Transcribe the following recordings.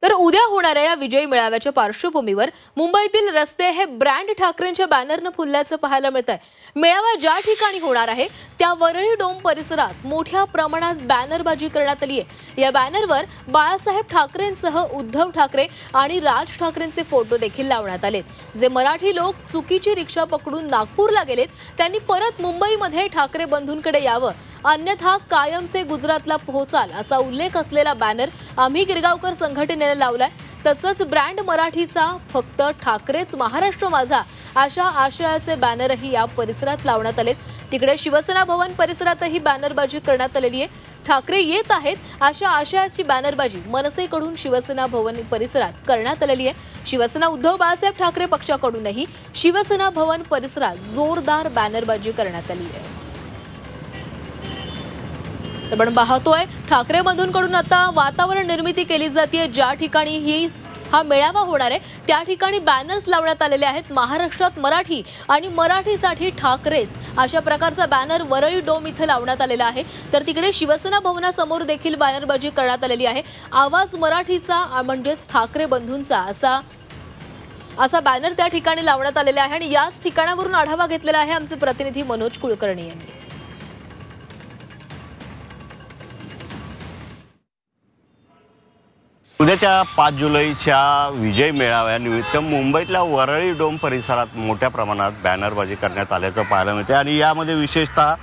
तर उद्या होणाऱ्या या विजयी मेळाव्याच्या पार्श्वभूमीवर मुंबईतील रस्ते हे ब्रँड ठाकरेंच्या बॅनरनं फुलल्याचं पाहायला मिळतंय। मेळावा ज्या ठिकाणी होणार आहे त्या वरळी डोम परिसरात मोठ्या प्रमाणात बॅनरबाजी करण्यात आली आहे। या बॅनरवर बाळासाहेब ठाकरेंसह उद्धव ठाकरे आणि राज ठाकरेंचे फोटो देखील लावण्यात आलेत। जे मराठी लोक चुकीची रिक्षा पकडून नागपूरला गेलेत त्यांनी परत मुंबईमध्ये ठाकरे बंधूंकडे यावं, अन्यथा कायमचे गुजरातला पोहोचाल असा उल्लेख असलेला बॅनर आम्ही गिरगावकर संघटनेने लावलाय। तसंच ब्रँड मराठीचा फक्त ठाकरेच महाराष्ट्र माझा अशा आशयाचे बॅनरही या परिसरात लावण्यात आलेत। तिकडे शिवसेना भवन परिसरातही बॅनरबाजी करण्यात आलेली आहे। ठाकरे येत आहेत अशा आशयाची बॅनरबाजी मनसेकडून शिवसेना भवन परिसरात करण्यात आलेली आहे। शिवसेना उद्धव बाळासाहेब ठाकरे पक्षाकडूनही शिवसेना भवन परिसरात जोरदार बॅनरबाजी करण्यात आली आहे। आपण पाहतोय ठाकरे बंधूंकडून आता वातावरण निर्मिती केली जाते। ज्या ठिकाणी हा मेळावा होणार आहे त्या ठिकाणी बॅनर्स लावण्यात आलेले आहेत। महाराष्ट्रात मराठी आणि मराठीसाठी ठाकरेच अशा प्रकारचा बॅनर वरळी डोम इथे लावण्यात आलेला आहे। तर तिकडे शिवसेना भवनासमोर देखील बॅनरबाजी करण्यात आलेली आहे। आवाज मराठीचा म्हणजेच ठाकरे बंधूंचा असा बॅनर त्या ठिकाणी लावण्यात आलेला आहे। आणि याच ठिकाणावरून आढावा घेतलेला आहे आमचे प्रतिनिधी मनोज कुलकर्णी यांनी। उद्याच्या 5 जुलैच्या विजय मेळाव्यानिमित्त मुंबईतल्या वरळी डोम परिसरात मोठ्या प्रमाणात बॅनरबाजी करण्यात आल्याचं पाहायला मिळते। आणि यामध्ये विशेषतः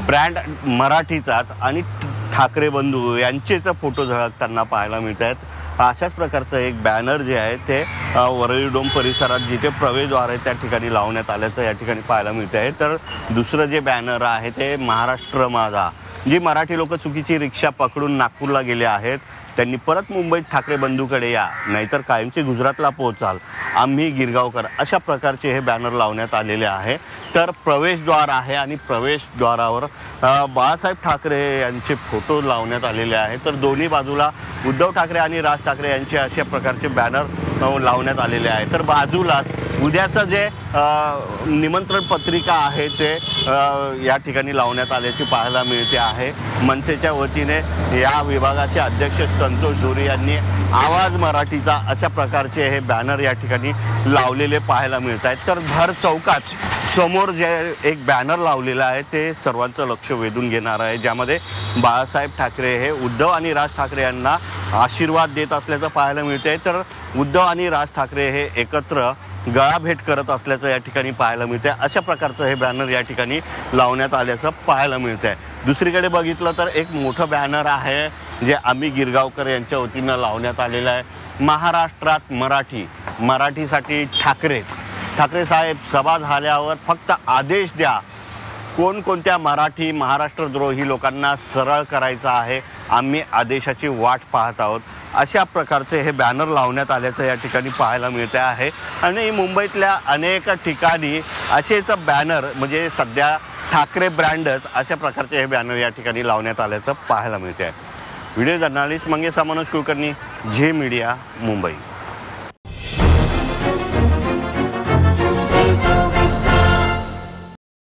ब्रँड मराठीचाच आणि ठाकरे बंधू यांचेच फोटो झळकताना पाहायला मिळत आहेत। अशाच प्रकारचं एक बॅनर जे आहे ते वरळी डोम परिसरात जिथे प्रवेशद्वार आहे त्या ठिकाणी लावण्यात आल्याचं या ठिकाणी पाहायला मिळत आहे। तर दुसरं जे बॅनर आहे ते महाराष्ट्र माझा, जी मराठी लोक चुकीची रिक्षा पकडून नागपूरला गेले आहेत त्यांनी परत मुंबईत ठाकरे बंधूकडे या, नाहीतर कायमचे गुजरातला पोहोचाल, आम्ही गिरगावकर अशा प्रकारचे हे बॅनर लावण्यात आलेले आहे। तर प्रवेशद्वार आहे आणि प्रवेशद्वारावर बाळासाहेब ठाकरे यांचे फोटो लावण्यात आलेले आहेत। तर दोन्ही बाजूला उद्धव ठाकरे आणि राज ठाकरे यांचे अशा प्रकारचे बॅनर लावण्यात आलेले आहे। तर बाजूलाच उद्याचं जे निमंत्रण पत्रिका आहे ते या ठिकाणी लावण्यात आल्याची पाहायला मिळते आहे। मनसेच्या वतीने या विभागाचे अध्यक्ष संतोष धोरे यांनी आवाज मराठीचा अशा प्रकारचे हे बॅनर या ठिकाणी लावलेले पाहायला मिळत आहेत। तर भर चौकात समोर जे एक बॅनर लावलेला आहे ते सर्वांचं लक्ष वेधून घेणार आहे, ज्यामध्ये बाळासाहेब ठाकरे हे उद्धव आणि राज ठाकरे यांना आशीर्वाद देत असल्याचं पाहायला मिळते। तर उद्धव आणि राज ठाकरे हे एकत्र गळाभेट करत असल्याचं या ठिकाणी पाहायला मिळते। अशा प्रकारचं हे बॅनर या ठिकाणी लावण्यात आल्याचं पाहायला मिळतंय। दुसरीकडे बघितलं तर एक मोठं बॅनर आहे जे आम्ही गिरगावकर यांच्या वतीनं लावण्यात आलेलं आहे। महाराष्ट्रात मराठीसाठी ठाकरेच, ठाकरे साहेब सभा झाल्यावर फक्त आदेश द्या, कोणकोणत्या महाराष्ट्रद्रोही लोकांना सरळ करायचं आहे, आम्ही आदेशाची वाट पाहत आहोत, अशा प्रकारचे हे बॅनर लावण्यात आल्याचं या ठिकाणी पाहायला मिळते आहे। आणि मुंबईतल्या अनेक ठिकाणी असेच बॅनर म्हणजे सध्या ठाकरे ब्रँडच अशा प्रकारचे हे बॅनर या ठिकाणी लावण्यात आल्याचं पाहायला मिळते आहे। Video journalist Manoj Kulkarni, Zee media, Mumbai.